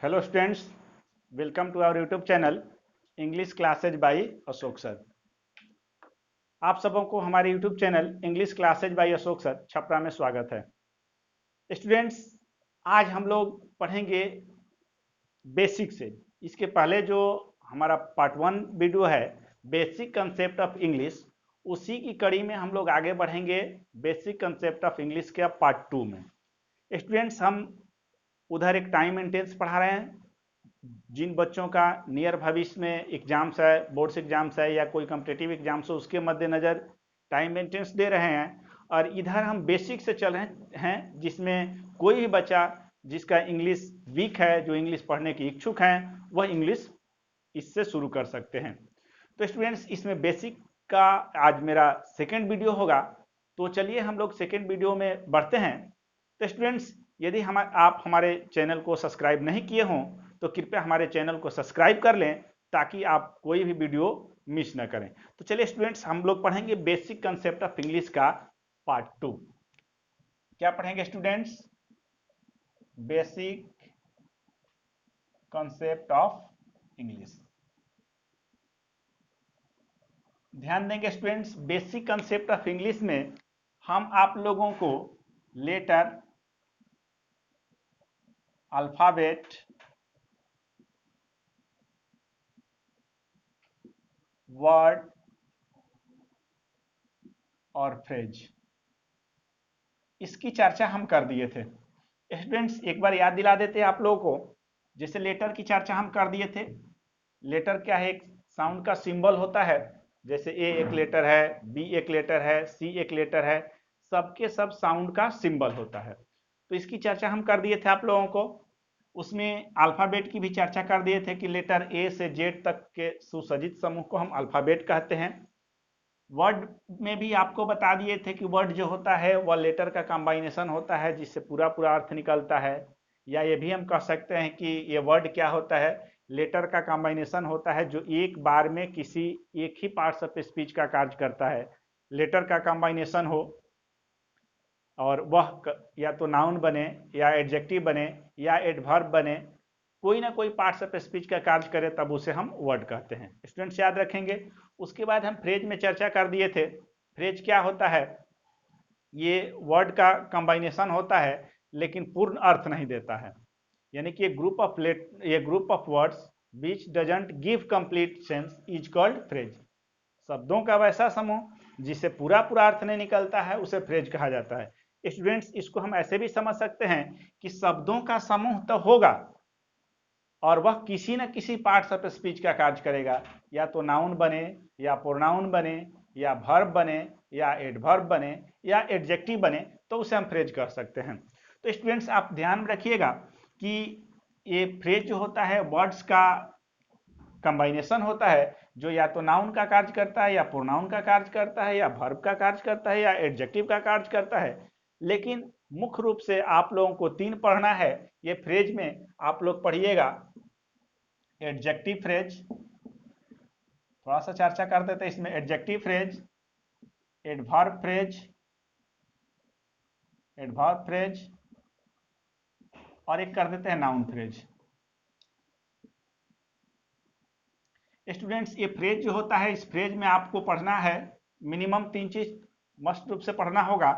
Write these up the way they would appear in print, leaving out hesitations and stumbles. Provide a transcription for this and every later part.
Hello students, welcome to our YouTube channel English classes by Ashok sir. आप सबों को हमारे YouTube channel English classes by Ashok sir Chhapra में स्वागत है। स्टूडेंट्स, आज हम लोग पढ़ेंगे बेसिक से। इसके पहले जो हमारा पार्ट 1 वीडियो है बेसिक कंसेप्ट ऑफ इंग्लिश, उसी की कड़ी में हम लोग आगे बढ़ेंगे बेसिक कंसेप्ट ऑफ इंग्लिश के पार्ट 2 में। स्टूडेंट्स, हम उधर एक टाइम एंड टेंस पढ़ा रहे हैं। जिन बच्चों का नियर भविष्य में एग्जाम्स है, बोर्ड्स एग्जाम्स है या कोई कॉम्पिटेटिव एग्जाम्स हो, उसके मद्देनजर टाइम मेंटेनेंस दे रहे हैं। और इधर हम बेसिक से चल रहे हैं, जिसमें कोई भी बच्चा जिसका इंग्लिश वीक है, जो इंग्लिश पढ़ने की इच्छुक हैं, वह इंग्लिश इससे शुरू कर सकते हैं। तो स्टूडेंट्स, इसमें बेसिक का आज मेरा सेकेंड वीडियो होगा। तो चलिए हम लोग सेकेंड वीडियो में बढ़ते हैं। तो स्टूडेंट्स, यदि आप हमारे चैनल को सब्सक्राइब नहीं किए हों तो कृपया हमारे चैनल को सब्सक्राइब कर लें, ताकि आप कोई भी वीडियो मिस ना करें। तो चलिए स्टूडेंट्स, हम लोग पढ़ेंगे बेसिक कंसेप्ट ऑफ इंग्लिश का पार्ट 2। क्या पढ़ेंगे students? Basic concept of English. ध्यान देंगे students, basic concept of English में हम आप लोगों को लेटर, अल्फाबेट, वर्ड और फ्रेज, इसकी चर्चा हम कर दिए थे। स्टूडेंट्स, एक बार याद दिला देते हैं आप लोगों को। जैसे लेटर की चर्चा हम कर दिए थे। लेटर क्या है? एक साउंड का सिंबल होता है। जैसे ए एक लेटर है, बी एक लेटर है, सी एक लेटर है, सबके सब साउंड का सिंबल होता है। तो इसकी चर्चा हम कर दिए थे आप लोगों को। उसमें अल्फाबेट की भी चर्चा कर दिए थे कि लेटर ए से जेड तक के सुसज्जित समूह को हम अल्फाबेट कहते हैं। वर्ड में भी आपको बता दिए थे कि वर्ड जो होता है वह लेटर का कॉम्बाइनेशन होता है, जिससे पूरा पूरा अर्थ निकलता है। या ये भी हम कह सकते हैं कि ये वर्ड क्या होता है? लेटर का कॉम्बाइनेशन होता है, जो एक बार में किसी एक ही पार्ट्स ऑफ स्पीच का कार्य करता है। लेटर का कॉम्बाइनेशन हो और वह या तो नाउन बने, या एडजेक्टिव बने, या एडवर्ब बने, कोई ना कोई पार्ट्स ऑफ स्पीच का कार्य करे, तब उसे हम वर्ड कहते हैं। स्टूडेंट्स याद रखेंगे। उसके बाद हम फ्रेज में चर्चा कर दिए थे। फ्रेज क्या होता है? ये वर्ड का कंबाइनेशन होता है, लेकिन पूर्ण अर्थ नहीं देता है। यानी कि ये group of words which doesn't give complete sense is called phrase. शब्दों का वैसा समूह जिसे पूरा पूरा अर्थ नहीं निकलता है, उसे फ्रेज कहा जाता है। स्टूडेंट्स, इसको हम ऐसे भी समझ सकते हैं कि शब्दों का समूह तो होगा और वह किसी न किसी पार्ट्स ऑफ स्पीच का कार्य करेगा। या तो नाउन बने, या प्रोनाउन बने, या वर्ब बने, या एडवर्ब बने, या एडजेक्टिव बने, तो उसे हम फ्रेज कर सकते हैं। तो स्टूडेंट्स, आप ध्यान रखिएगा कि ये फ्रेज जो होता है वर्ड्स का कंबाइनेशन होता है, जो या तो नाउन का कार्य करता है, या प्रोनाउन का कार्य करता है, या वर्ब का कार्य करता है, या एडजेक्टिव का कार्य करता है। लेकिन मुख्य रूप से आप लोगों को 3 पढ़ना है। ये फ्रेज में आप लोग पढ़िएगा एडजेक्टिव फ्रेज, थोड़ा सा चर्चा कर देते हैं इसमें। Adjective phrase, adverb phrase, adverb phrase, और एक कर देते हैं नाउन फ्रेज। स्टूडेंट्स, ये फ्रेज जो होता है, इस फ्रेज में आपको पढ़ना है मिनिमम 3 चीज मस्ट रूप से पढ़ना होगा।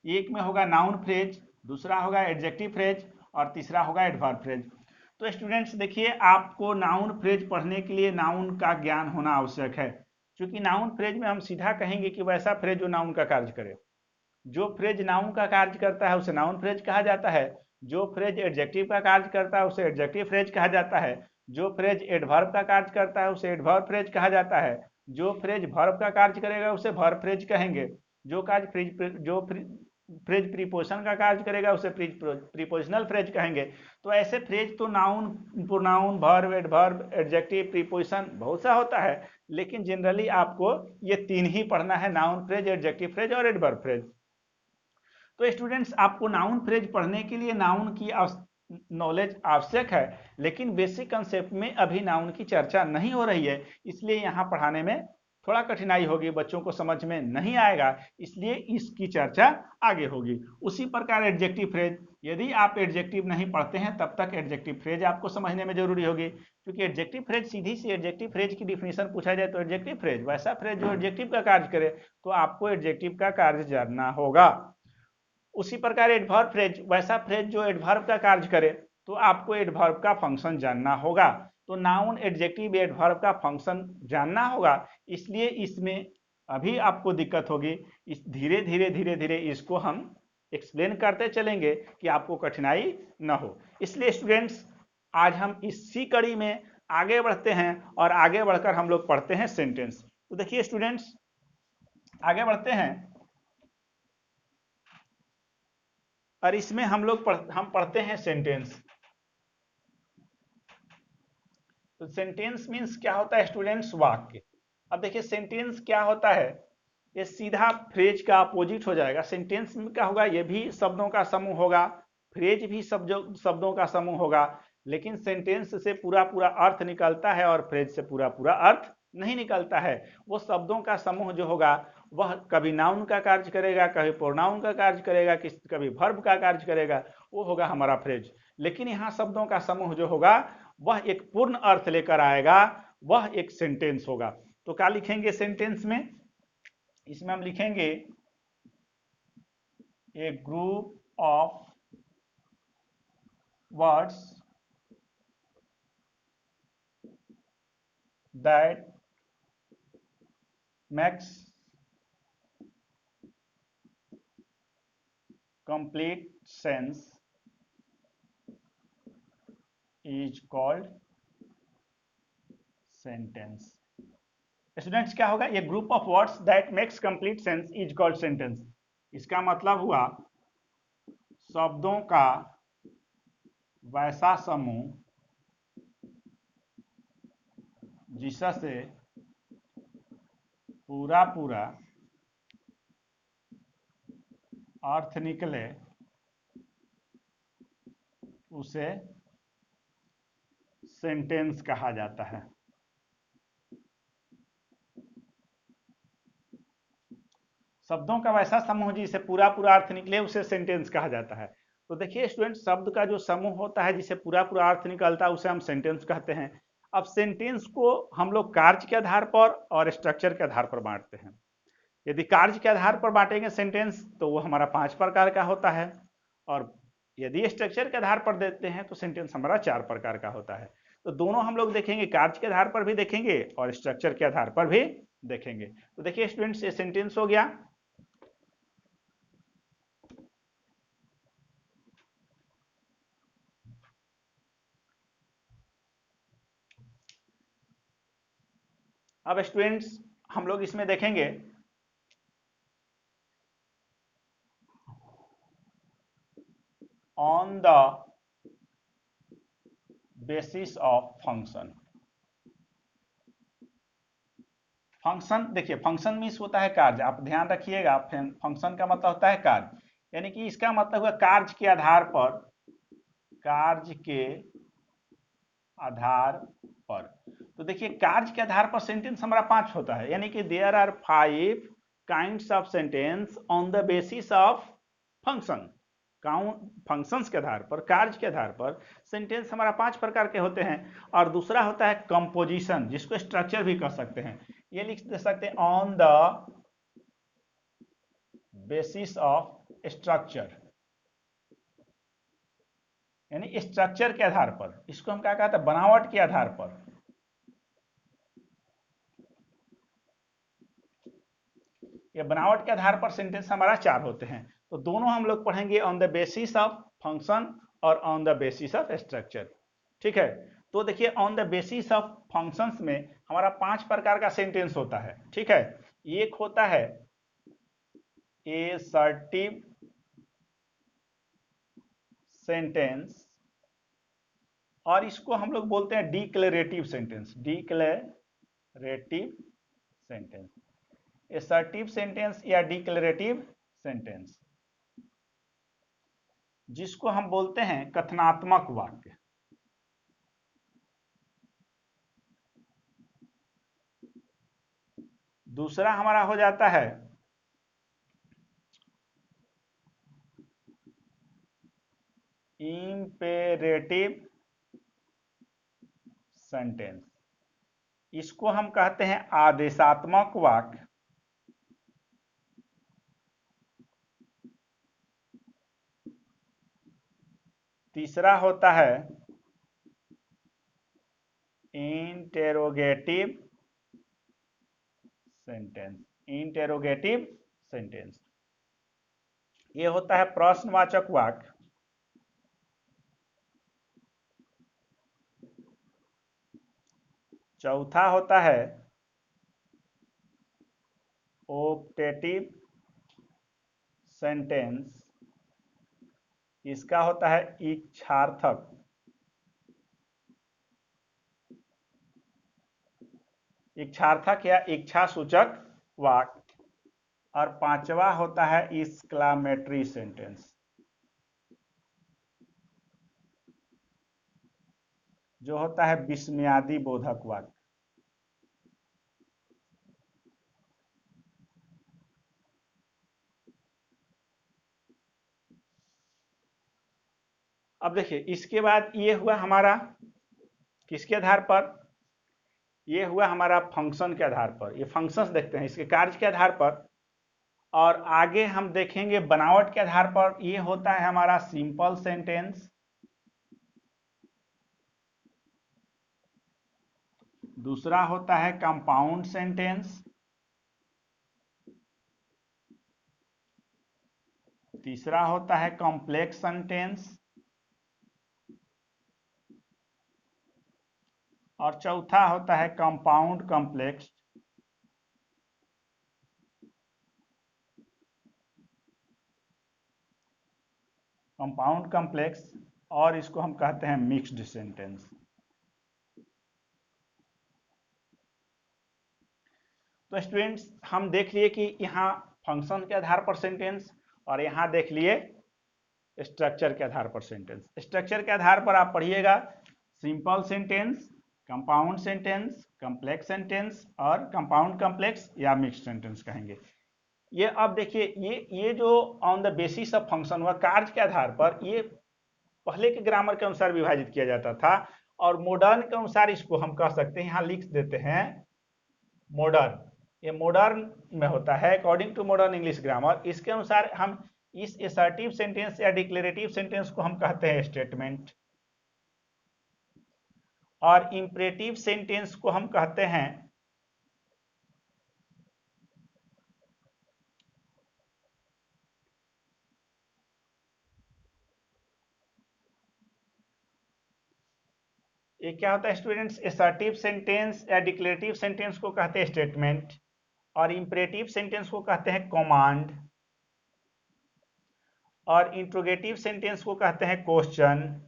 एक में होगा नाउन फ्रेज, दूसरा होगा एडजेक्टिव फ्रेज, और तीसरा होगा एडवर्ब फ्रेज। तो स्टूडेंट्स देखिए, आपको नाउन फ्रेज पढ़ने के लिए नाउन का ज्ञान होना आवश्यक है, क्योंकि नाउन फ्रेज में हम सीधा कहेंगे कि वैसा फ्रेज जो नाउन का कार्य करे। जो फ्रेज नाउन का कार्य करता है उसे नाउन फ्रेज कहा जाता है। जो फ्रेज एडजेक्टिव का कार्य करता है उसे एडजेक्टिव फ्रेज कहा जाता है। जो फ्रेज एडवर्ब का कार्य करता है उसे एडवर्ब फ्रेज कहा जाता है। जो फ्रेज वर्ब का कार्य करेगा उसे वर्ब फ्रेज कहेंगे। जो फ्रेज प्रीपोजिशन का कार्य करेगा उसे प्रीपोजिशनल फ्रेज कहेंगे। तो ऐसे फ्रेज तो noun, pronoun, verb, adverb, adjective, preposition बहुत सा होता है, लेकिन जनरली आपको ये 3 ही पढ़ना है, नाउन फ्रेज, एडजेक्टिव फ्रेज और एडवर्ब फ्रेज। तो स्टूडेंट्स, आपको नाउन फ्रेज पढ़ने के लिए नाउन की नॉलेज आवश्यक है, लेकिन बेसिक कंसेप्ट में अभी नाउन की चर्चा नहीं हो रही है, इसलिए यहाँ पढ़ाने में थोड़ा कठिनाई होगी, बच्चों को समझ में नहीं आएगा, इसलिए इसकी चर्चा आगे होगी। उसी प्रकार एडजेक्टिव फ्रेज, यदि आप एडजेक्टिव नहीं पढ़ते हैं तब तक एडजेक्टिव फ्रेज आपको समझने में जरूरी होगी, क्योंकि एडजेक्टिव फ्रेज सीधी सी एडजेक्टिव फ्रेज की डिफिनेशन पूछा जाए तो एडजेक्टिव फ्रेज वैसा फ्रेज जो एडजेक्टिव का कार्य करे, तो आपको एडजेक्टिव का कार्य जानना होगा। उसी प्रकार एडवर्ब फ्रेज, वैसा फ्रेज जो एडवर्ब का कार्य करे, तो आपको एडवर्ब का फंक्शन जानना होगा। तो नाउन एडजेक्टिव एडवर्ब का फंक्शन जानना होगा, इसलिए इसमें अभी आपको दिक्कत होगी। इस धीरे धीरे धीरे धीरे इसको हम एक्सप्लेन करते चलेंगे कि आपको कठिनाई न हो। इसलिए स्टूडेंट्स, आज हम इसी कड़ी में आगे बढ़ते हैं और आगे बढ़कर हम लोग पढ़ते हैं सेंटेंस। तो देखिए स्टूडेंट्स, आगे बढ़ते हैं और इसमें हम लोग पढ़ते हैं सेंटेंस। तो सेंटेंस मीन्स क्या होता है स्टूडेंट्स? वाक्य। अब देखिए सेंटेंस क्या होता है, ये सीधा फ्रेज का अपोजिट हो जाएगा। सेंटेंस में क्या होगा, ये भी शब्दों का समूह होगा, फ्रेज भी शब्दों का समूह होगा, लेकिन सेंटेंस से पूरा पूरा अर्थ निकलता है और फ्रेज से पूरा पूरा अर्थ नहीं निकलता है। वो शब्दों का समूह जो होगा वह कभी नाउन का कार्य करेगा, कभी प्रोनाउन का कार्य करेगा, कभी वर्ब का कार्य करेगा, वो होगा हमारा फ्रेज। लेकिन यहाँ शब्दों का समूह जो होगा वह एक पूर्ण अर्थ लेकर आएगा, वह एक सेंटेंस होगा। तो क्या लिखेंगे सेंटेंस में? इसमें हम लिखेंगे a group of words that makes complete sense is called sentence. Students क्या होगा, ये group of words that makes complete sense is called sentence. इसका मतलब हुआ शब्दों का वैसा समूह जिससे पूरा पूरा अर्थ निकले उसे सेंटेंस कहा जाता है। शब्दों का वैसा समूह जिसे पूरा पूरा अर्थ निकले उसे सेंटेंस कहा जाता है। तो देखिए स्टूडेंट, शब्द का जो समूह होता है जिसे पूरा पूरा अर्थ निकलता है उसे हम सेंटेंस कहते हैं। अब सेंटेंस को हम लोग कार्य के आधार पर और स्ट्रक्चर के आधार पर बांटते हैं। यदि कार्य के आधार पर बांटेंगे सेंटेंस तो वो हमारा 5 प्रकार का होता है, और यदि स्ट्रक्चर के आधार पर देते हैं तो सेंटेंस हमारा 4 प्रकार का होता है। तो दोनों हम लोग देखेंगे, कार्य के आधार पर भी देखेंगे और स्ट्रक्चर के आधार पर भी देखेंगे। तो देखिए स्टूडेंट्स, ये सेंटेंस हो गया। अब स्टूडेंट्स हम लोग इसमें देखेंगे on the basis of function. Function, देखिए फंक्शन मीन्स होता है कार्य, आप ध्यान रखिएगा, फंक्शन का मतलब होता है कार्य, यानी कि इसका मतलब हुआ कार्य के आधार पर, कार्य के आधार पर। तो देखिए कार्य के आधार पर सेंटेंस हमारा 5 होता है, यानी कि there are 5 kinds of sentence on the basis of function. Functions के आधार पर, कार्य के आधार पर सेंटेंस हमारा 5 प्रकार के होते हैं। और दूसरा होता है कंपोजिशन, जिसको स्ट्रक्चर भी कह सकते हैं। ये लिख दे सकते हैं on the basis of structure, यानी स्ट्रक्चर के आधार पर। इसको हम क्या कहते हैं, बनावट के आधार पर। ये बनावट के आधार पर सेंटेंस हमारा 4 होते हैं। तो दोनों हम लोग पढ़ेंगे, on the basis of function और on the basis of structure. ठीक है, तो देखिए on the basis of functions में हमारा 5 प्रकार का सेंटेंस होता है। ठीक है, एक होता है एसर्टिव सेंटेंस, और इसको हम लोग बोलते हैं declarative sentence. Declarative sentence, assertive sentence या डिक्लेरेटिव सेंटेंस, जिसको हम बोलते हैं कथनात्मक वाक्य। दूसरा हमारा हो जाता है इंपेरेटिव सेंटेंस, इसको हम कहते हैं आदेशात्मक वाक्य। तीसरा होता है इंटेरोगेटिव सेंटेंस। इंटेरोगेटिव सेंटेंस ये होता है प्रश्नवाचक वाक्य। चौथा होता है ऑप्टेटिव सेंटेंस, इसका होता है इच्छार्थक। इच्छार्थक या इच्छा सूचक वाक्य। और पांचवा होता है एक्सक्लामेटरी सेंटेंस, जो होता है विस्मयादि बोधक वाक्य। अब देखिए इसके बाद ये हुआ हमारा किसके आधार पर, ये हुआ हमारा फंक्शन के आधार पर। ये फंक्शंस देखते हैं इसके कार्य के आधार पर, और आगे हम देखेंगे बनावट के आधार पर। ये होता है हमारा सिंपल सेंटेंस, दूसरा होता है कंपाउंड सेंटेंस, तीसरा होता है कॉम्प्लेक्स सेंटेंस, और चौथा होता है कंपाउंड कॉम्प्लेक्स। कंपाउंड कॉम्प्लेक्स, और इसको हम कहते हैं मिक्स्ड सेंटेंस। तो स्टूडेंट्स हम देख लिए कि यहाँ फंक्शन के आधार पर सेंटेंस, और यहाँ देख लिए स्ट्रक्चर के आधार पर सेंटेंस। स्ट्रक्चर के आधार पर आप पढ़िएगा simple sentence, compound sentence, complex sentence, और कंपाउंड कॉम्प्लेक्स या मिक्स्ड सेंटेंस कहेंगे। ये अब देखिए ये जो on the basis of function हुआ, कार्य के आधार पर, ये पहले के ग्रामर के अनुसार विभाजित किया जाता था, और मॉडर्न के अनुसार इसको हम कह सकते हैं, यहाँ लिख देते हैं मॉडर्न। ये मॉडर्न में होता है according to modern English grammar. इसके अनुसार हम इस असर्टिव सेंटेंस या डिक्लेरेटिव सेंटेंस को हम कहते हैं स्टेटमेंट, और इंपरेटिव सेंटेंस को हम कहते हैं ये क्या होता है स्टूडेंट्स, असर्टिव सेंटेंस या डिक्लेरेटिव सेंटेंस को कहते हैं स्टेटमेंट, और इंपरेटिव सेंटेंस को कहते हैं कमांड, और इंट्रोगेटिव सेंटेंस को कहते हैं क्वेश्चन,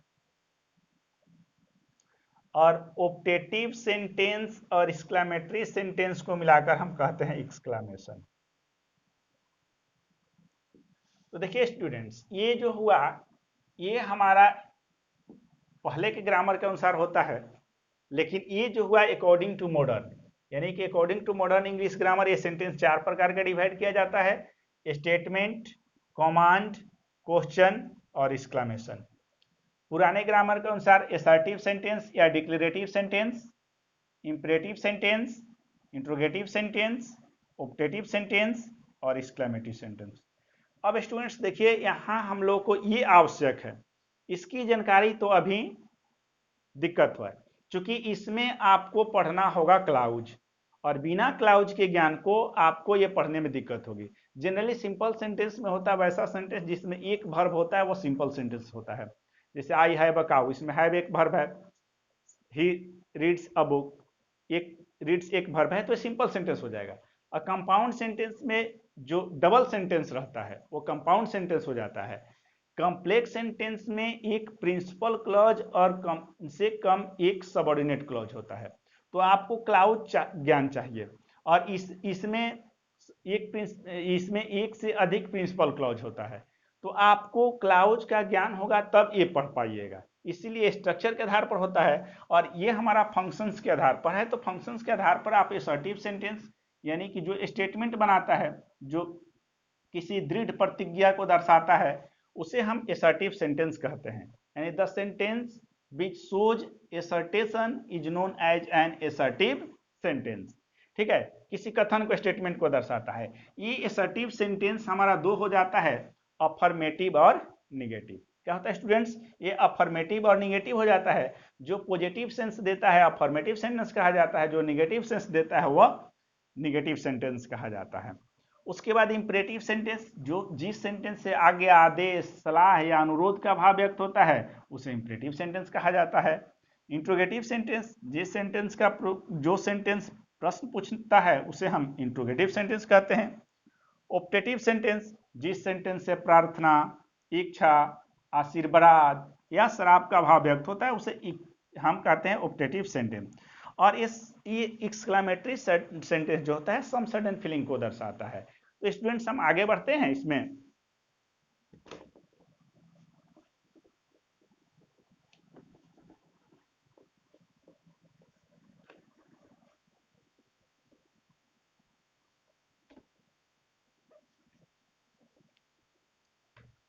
और ऑप्टेटिव सेंटेंस और एक्सक्लेमेटरी सेंटेंस को मिलाकर हम कहते हैं एक्सक्लेमेशन। तो देखिए स्टूडेंट्स ये जो हुआ ये हमारा पहले के ग्रामर के अनुसार होता है, लेकिन ये जो हुआ अकॉर्डिंग टू मॉडर्न, यानी कि according to modern English grammar ये सेंटेंस चार प्रकार का डिवाइड किया जाता है: स्टेटमेंट, कमांड, क्वेश्चन और एक्सक्लेमेशन। पुराने ग्रामर के अनुसार असर्टिव सेंटेंस या declarative sentence, imperative sentence, interrogative sentence, optative sentence और एक्सक्लेमेटरी सेंटेंस। अब स्टूडेंट्स देखिए यहाँ हम लोग को ये आवश्यक है, इसकी जानकारी तो अभी दिक्कत हुआ है, क्योंकि इसमें आपको पढ़ना होगा क्लाउज, और बिना क्लाउज के ज्ञान को आपको ये पढ़ने में दिक्कत होगी। जनरली सिंपल सेंटेंस में होता है वैसा सेंटेंस जिसमें एक वर्ब होता है, वो सिंपल सेंटेंस होता है। जैसे आई हैव अ काउ, इसमें हैव एक वर्ब है, ही रीड्स अ बुक एक रीड्स एक वर्ब है, तो सिंपल सेंटेंस हो जाएगा। और कंपाउंड सेंटेंस में जो डबल सेंटेंस रहता है वो कंपाउंड सेंटेंस हो जाता है। कॉम्प्लेक्स सेंटेंस में एक प्रिंसिपल क्लॉज और कम से कम एक सबऑर्डिनेट क्लॉज होता है, तो आपको क्लाउज ज्ञान चाहिए। और इसमें एक से अधिक प्रिंसिपल क्लॉज होता है, तो आपको क्लाउज का ज्ञान होगा तब ये पढ़ पाइएगा। इसीलिए स्ट्रक्चर के आधार पर होता है, और ये हमारा फंक्शंस के आधार पर है। तो फंक्शंस के आधार पर आप असर्टिव सेंटेंस यानी कि जो स्टेटमेंट बनाता है, जो किसी दृढ़ प्रतिज्ञा को दर्शाता है, उसे हम असर्टिव सेंटेंस कहते हैं। यानी the sentence which shows assertion is known as an assertive sentence. ठीक है, किसी कथन को, स्टेटमेंट को दर्शाता है। ये असर्टिव सेंटेंस हमारा दो हो जाता है, अफर्मेटिव और निगेटिव। क्या होता है स्टूडेंट्स, ये अफर्मेटिव और निगेटिव हो जाता है। जो पॉजिटिव सेंस देता है अफर्मेटिव सेंटेंस कहा जाता है, जो निगेटिव सेंस देता है वह निगेटिव सेंटेंस कहा जाता है। उसके बाद इंपरेटिव सेंटेंस, जो जिस सेंटेंस से आगे आदेश, सलाह या अनुरोध का भाव व्यक्त होता है उसे इंपरेटिव सेंटेंस कहा जाता है। इंट्रोगेटिव सेंटेंस, जिस सेंटेंस का जो सेंटेंस प्रश्न पूछता है उसे हम इंट्रोगेटिव सेंटेंस कहते हैं। ऑप्टेटिव सेंटेंस, जिस सेंटेंस से प्रार्थना, इच्छा, आशीर्वाद या श्राप का भाव व्यक्त होता है उसे हम कहते हैं ऑप्टेटिव सेंटेंस। और ये एक्सक्लेमेटरी सेंटेंस जो होता है सम सडन फीलिंग को दर्शाता है। तो स्टूडेंट्स हम आगे बढ़ते हैं इसमें।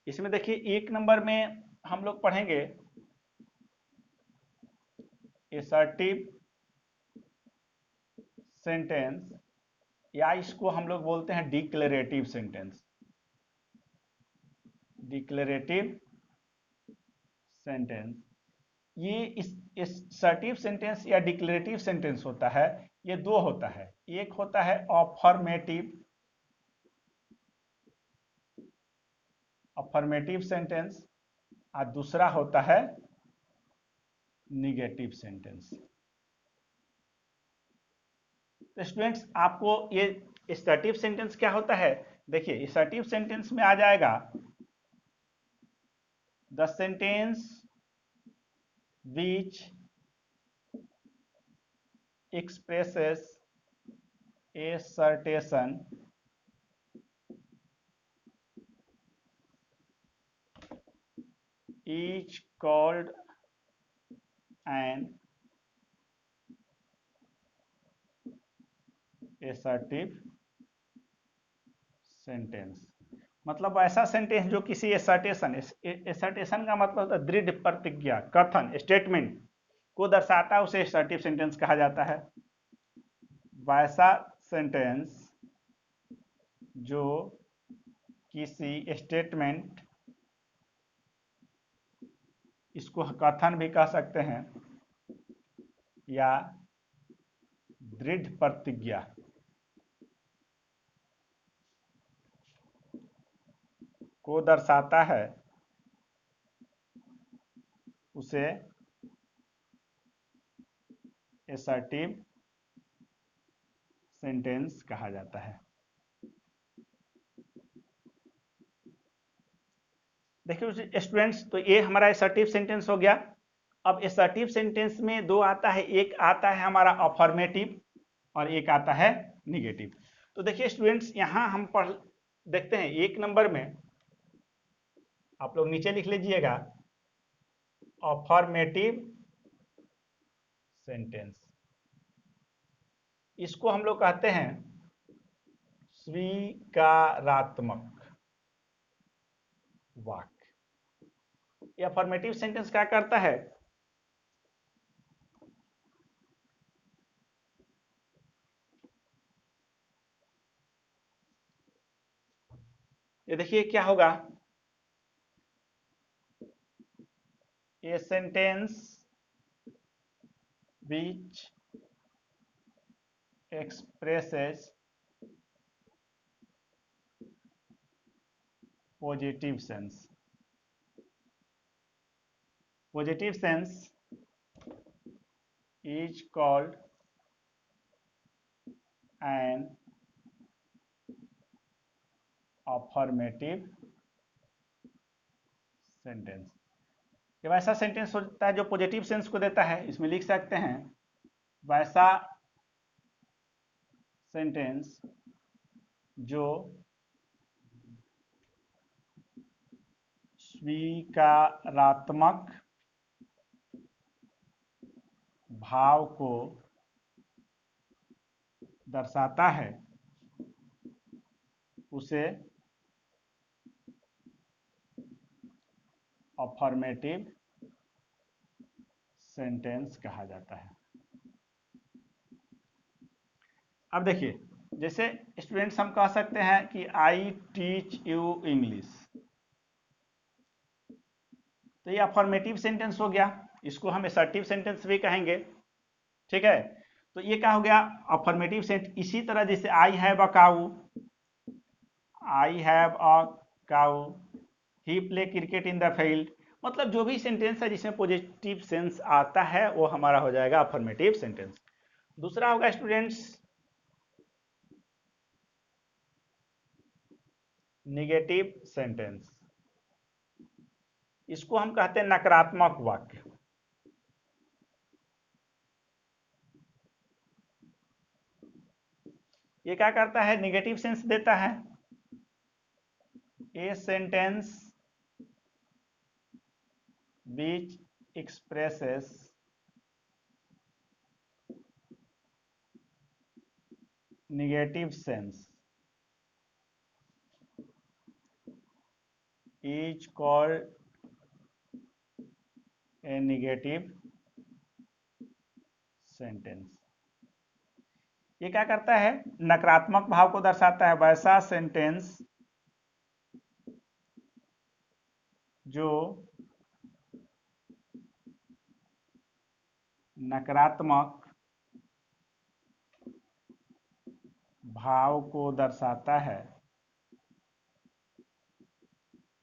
इसमें देखिए 1 नंबर में हम लोग पढ़ेंगे असर्टिव सेंटेंस, या इसको हम लोग बोलते हैं डिक्लेरेटिव सेंटेंस। डिक्लेरेटिव सेंटेंस, ये इस असर्टिव सेंटेंस या डिक्लेरेटिव सेंटेंस होता है, ये दो होता है। एक होता है अफर्मेटिव सेंटेंस और दूसरा होता है निगेटिव सेंटेंस। तो स्टूडेंट्स आपको ये असर्टिव सेंटेंस क्या होता है, देखिए असर्टिव सेंटेंस में आ जाएगा the sentence which expresses assertion is called an assertive sentence। मतलब ऐसा सेंटेंस जो किसी एसर्टेशन का मतलब होता है दृढ़ प्रतिज्ञा, कथन, स्टेटमेंट को दर्शाता है, उसे असर्टिव सेंटेंस कहा जाता है। वैसा सेंटेंस जो किसी स्टेटमेंट, इसको कथन भी कह सकते हैं, या दृढ़ प्रतिज्ञा को दर्शाता है उसे असर्टिव सेंटेंस कहा जाता है। देखिए स्टूडेंट्स, तो ये हमारा असर्टिव सेंटेंस हो गया। अब असर्टिव सेंटेंस में दो आता है, एक आता है हमारा अफर्मेटिव और एक आता है निगेटिव। तो देखिए स्टूडेंट्स, यहां हम पढ़ देखते हैं 1 नंबर में, आप लोग नीचे लिख लीजिएगा अफर्मेटिव सेंटेंस। इसको हम लोग कहते हैं स्वीकारात्मक वाक्य। ये अफर्मेटिव सेंटेंस क्या करता है, ये देखिए क्या होगा, a sentence which expresses positive sense is called an affirmative sentence। जब ऐसा सेंटेंस होता है जो पॉजिटिव सेंस को देता है, इसमें लिख सकते हैं वैसा सेंटेंस जो स्वीकारात्मक भाव को दर्शाता है उसे अफर्मेटिव सेंटेंस कहा जाता है। अब देखिए, जैसे स्टूडेंट्स हम कह सकते हैं कि आई टीच यू इंग्लिश, तो ये अफर्मेटिव सेंटेंस हो गया, इसको हम असर्टिव सेंटेंस भी कहेंगे। ठीक है, तो ये क्या हो गया, अफर्मेटिव सेंटेंस। इसी तरह जैसे I have a cow, I have a cow, he play cricket in the field, मतलब जो भी सेंटेंस है जिसमें पॉजिटिव सेंस आता है वो हमारा हो जाएगा अफर्मेटिव सेंटेंस। दूसरा होगा स्टूडेंट्स निगेटिव सेंटेंस, इसको हम कहते हैं नकारात्मक वाक्य। ये क्या करता है, निगेटिव सेंस देता है। A sentence which expresses negative sense is called a negative sentence। ये क्या करता है, नकारात्मक भाव को दर्शाता है। वैसा सेंटेंस जो नकारात्मक भाव को दर्शाता है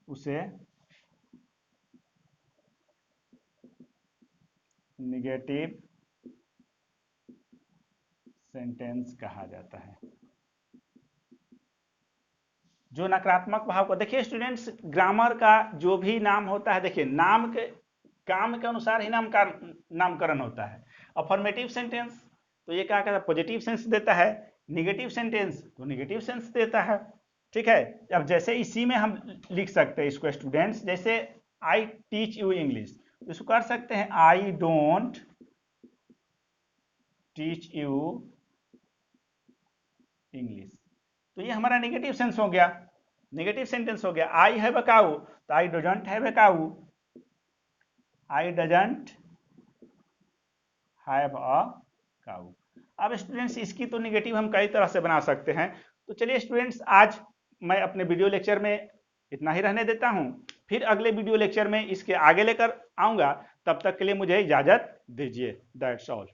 उसे निगेटिव सेंटेंस कहा जाता है। जो नकारात्मक भाव को, देखिए स्टूडेंट्स, ग्रामर का जो भी नाम होता है, देखिए नाम के काम के अनुसार ही नामकरण होता है। अफर्मेटिव सेंटेंस तो ये क्या कहता है, पॉजिटिव सेंस देता है। निगेटिव सेंटेंस तो निगेटिव सेंस देता है। ठीक है, अब जैसे इसी में हम लिख सकते हैं इसको स्टूडेंट्स, जैसे आई टीच यू इंग्लिश, तो इसको कर सकते हैं I don't teach you English, तो ये हमारा नेगेटिव सेंस हो गया, नेगेटिव सेंटेंस हो गया। आई हैव अ काऊ, तो I doesn't have a cow, I doesn't have a cow. अब स्टूडेंट्स इसकी तो नेगेटिव हम कई तरह से बना सकते हैं। तो चलिए स्टूडेंट्स, आज मैं अपने वीडियो लेक्चर में इतना ही रहने देता हूं, फिर अगले वीडियो लेक्चर में इसके आगे लेकर आऊंगा। तब तक के लिए मुझे इजाजत दीजिए। That's all.